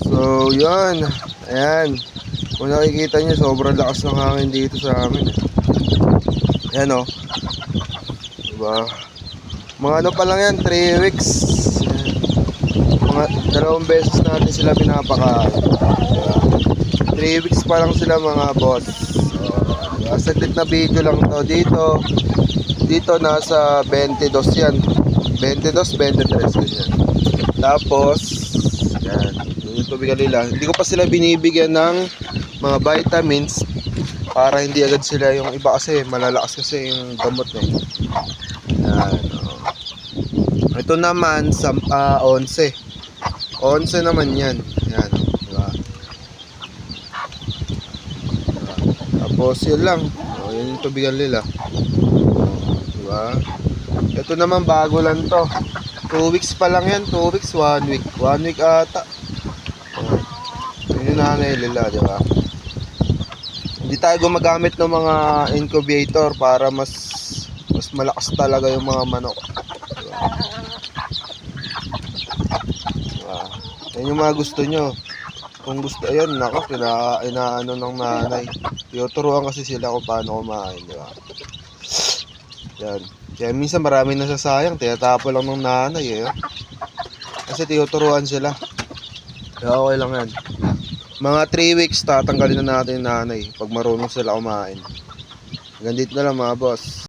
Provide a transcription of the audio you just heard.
So, yun. Ayan. Kung nakikita nyo, sobrang lakas ng hangin dito sa amin. Ayan o. Diba? Mga ano pa lang yan, 3 weeks. Mga 2 beses natin sila pinapakain. Diba? 3 weeks pa lang sila mga boss. So, saglit na video lang to. Dito nasa 22 yan. 22, 23 ganyan. Tapos, yan. Yung tubig nila. Hindi ko pa sila binibigyan ng mga vitamins para hindi agad sila yung iba kasi malalakas kasi yung gamot eh. Yan. Ito naman sa 11. 11 naman yan. Yan. Diba? Tapos yun lang. Yan yung tubigan nila. Diba? Ito naman bago lang to. 2 weeks pa lang yan. 2 weeks, 1 week. 1 week ata. Yun yung nanay nila, diba? Hindi tayo gumagamit ng mga incubator para mas malakas talaga yung mga manok. Diba? Diba? Yan yung mga gusto nyo. Kung gusto, ayun, nako, inaano ng nanay. Tinuturuan kasi sila kung paano kumain, diba? Yan. Kaya minsan maraming nasasayang, tinatapo lang ng nanay eh. Kasi tinuturuan sila. Kaya okay lang yan. Mga 3 weeks, tatanggalin na natin yung nanay pag marunong sila kumain. Hanggang dito na lang mga boss.